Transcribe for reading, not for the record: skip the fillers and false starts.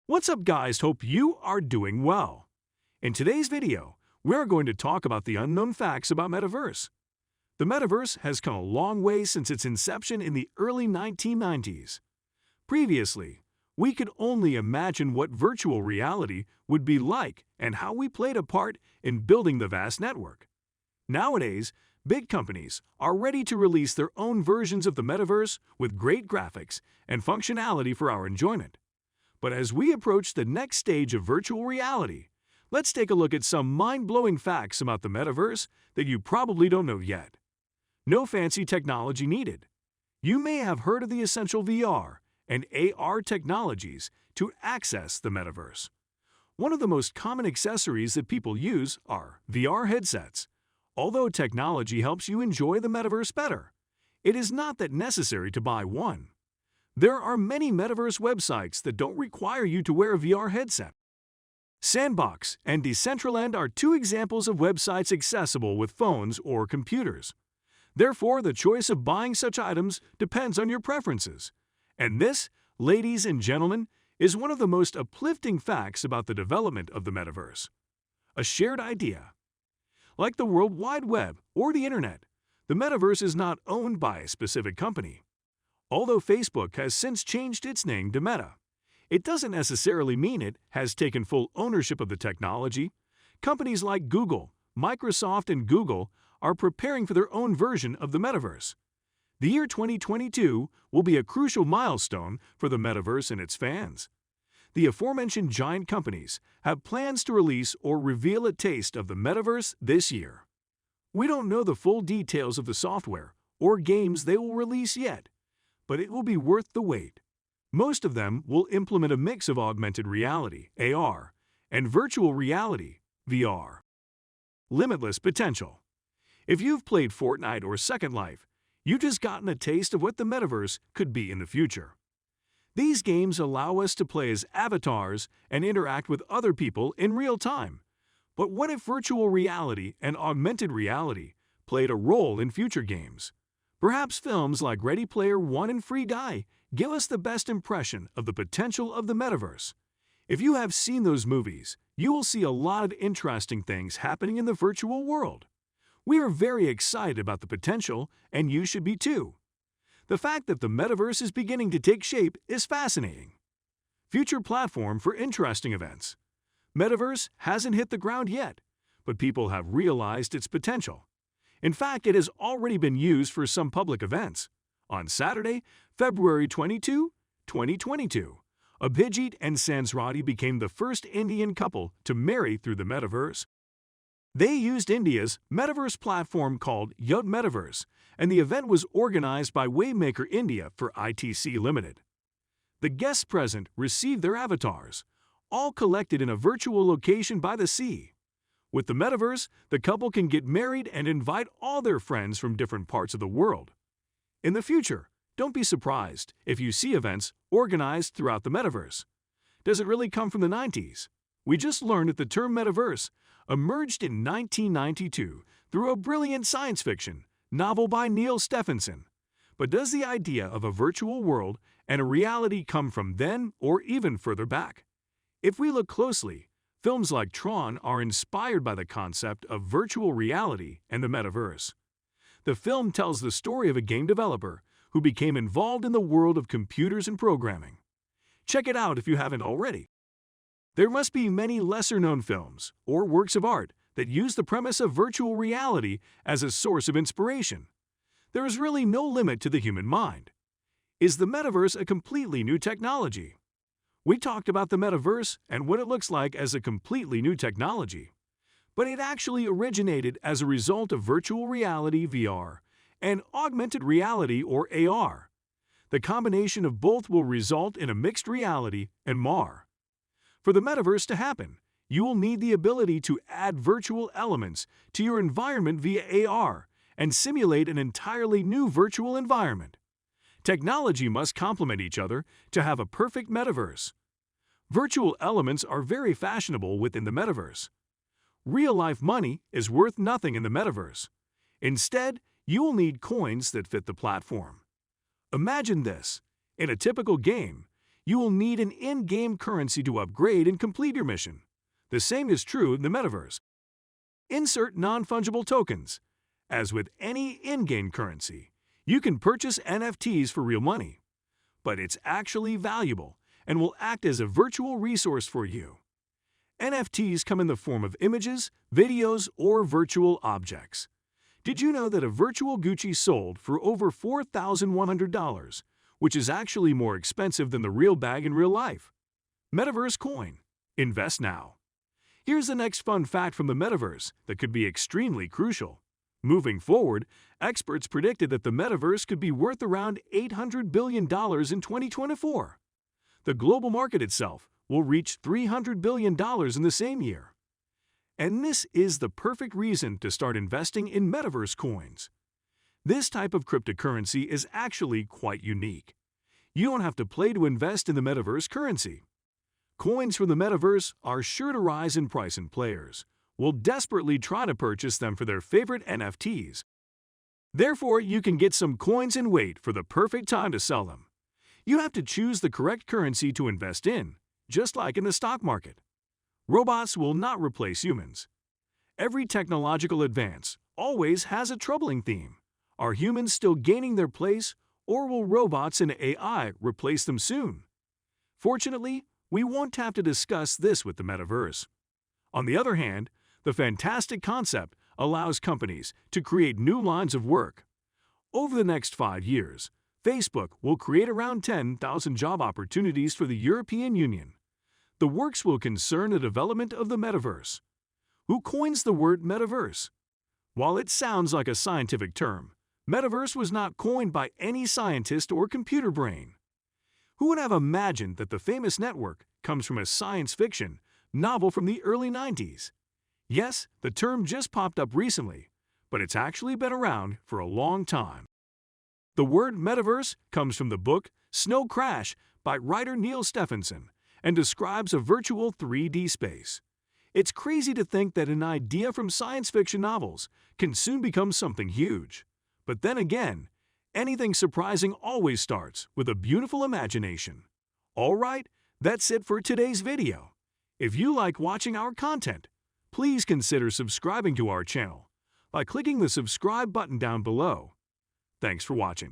What's up, guys? Hope you are doing well. In today's video, we're going to talk about the unknown facts about Metaverse. The Metaverse has come a long way since its inception in the early 1990s. Previously, we could only imagine what virtual reality would be like and how we played a part in building the vast network. Nowadays, big companies are ready to release their own versions of the Metaverse with great graphics and functionality for our enjoyment. But as we approach the next stage of virtual reality, let's take a look at some mind-blowing facts about the Metaverse that you probably don't know yet. No fancy technology needed. You may have heard of the essential VR and AR technologies to access the Metaverse. One of the most common accessories that people use are VR headsets. Although technology helps you enjoy the Metaverse better, it is not that necessary to buy one. There are many Metaverse websites that don't require you to wear a VR headset. Sandbox and Decentraland are two examples of websites accessible with phones or computers. Therefore, the choice of buying such items depends on your preferences. And this, ladies and gentlemen, is one of the most uplifting facts about the development of the Metaverse. A shared idea. Like the World Wide Web or the Internet, the Metaverse is not owned by a specific company. Although Facebook has since changed its name to Meta, it doesn't necessarily mean it has taken full ownership of the technology. Companies like Google, Microsoft, and Google are preparing for their own version of the Metaverse. The year 2022 will be a crucial milestone for the Metaverse and its fans. The aforementioned giant companies have plans to release or reveal a taste of the Metaverse this year. We don't know the full details of the software or games they will release yet, but it will be worth the wait. Most of them will implement a mix of augmented reality, AR, and virtual reality, VR. Limitless potential. If you've played Fortnite or Second Life, you've just gotten a taste of what the Metaverse could be in the future. These games allow us to play as avatars and interact with other people in real time. But what if virtual reality and augmented reality played a role in future games? Perhaps films like Ready Player One and Free Guy give us the best impression of the potential of the Metaverse. If you have seen those movies, you will see a lot of interesting things happening in the virtual world. We are very excited about the potential, and you should be too. The fact that the Metaverse is beginning to take shape is fascinating. Future platform for interesting events. Metaverse hasn't hit the ground yet, but people have realized its potential. In fact, it has already been used for some public events. On Saturday, February 22, 2022, Abhijit and Sansrati became the first Indian couple to marry through the Metaverse. They used India's Metaverse platform called Yacht Metaverse, and the event was organized by Wavemaker India for ITC Limited. The guests present received their avatars, all collected in a virtual location by the sea. With the Metaverse, the couple can get married and invite all their friends from different parts of the world. In the future, don't be surprised if you see events organized throughout the Metaverse. Does it really come from the 90s? We just learned that the term Metaverse emerged in 1992 through a brilliant science fiction novel by Neil Stephenson. But does the idea of a virtual world and a reality come from then or even further back? If we look closely, films like Tron are inspired by the concept of virtual reality and the Metaverse. The film tells the story of a game developer who became involved in the world of computers and programming. Check it out if you haven't already. There must be many lesser-known films or works of art that use the premise of virtual reality as a source of inspiration. There is really no limit to the human mind. Is the Metaverse a completely new technology? We talked about the Metaverse and what it looks like as a completely new technology. But it actually originated as a result of virtual reality (VR) and augmented reality or AR. The combination of both will result in a mixed reality and MR. For the Metaverse to happen, you will need the ability to add virtual elements to your environment via AR and simulate an entirely new virtual environment. Technology must complement each other to have a perfect Metaverse. Virtual elements are very fashionable within the Metaverse. Real-life money is worth nothing in the Metaverse. Instead, you will need coins that fit the platform. Imagine this. In a typical game, you will need an in-game currency to upgrade and complete your mission. The same is true in the metaverse. Insert non-fungible tokens. As with any in-game currency, you can purchase NFTs for real money, but it's actually valuable and will act as a virtual resource for you. NFTs come in the form of images, videos, or virtual objects. Did you know that a virtual Gucci sold for over $4,100, which is actually more expensive than the real bag in real life? Metaverse Coin. Invest now. Here's the next fun fact from the metaverse that could be extremely crucial. Moving forward, experts predicted that the metaverse could be worth around $800 billion in 2024. The global market itself will reach $300 billion in the same year. And this is the perfect reason to start investing in metaverse coins. This type of cryptocurrency is actually quite unique. You don't have to play to invest in the metaverse currency. Coins from the metaverse are sure to rise in price, and players will desperately try to purchase them for their favorite NFTs. Therefore, you can get some coins and wait for the perfect time to sell them. You have to choose the correct currency to invest in, just like in the stock market. Robots will not replace humans. Every technological advance always has a troubling theme. Are humans still gaining their place, or will robots and AI replace them soon? Fortunately, we won't have to discuss this with the metaverse. On the other hand, the fantastic concept allows companies to create new lines of work. Over the next 5 years, Facebook will create around 10,000 job opportunities for the European Union. The works will concern the development of the metaverse. Who coins the word metaverse? While it sounds like a scientific term, metaverse was not coined by any scientist or computer brain. Who would have imagined that the famous network comes from a science fiction novel from the early 90s? Yes, the term just popped up recently, but it's actually been around for a long time. The word metaverse comes from the book Snow Crash by writer Neil Stephenson and describes a virtual 3D space. It's crazy to think that an idea from science fiction novels can soon become something huge. But then again, anything surprising always starts with a beautiful imagination. Alright, that's it for today's video. If you like watching our content, please consider subscribing to our channel by clicking the subscribe button down below. Thanks for watching.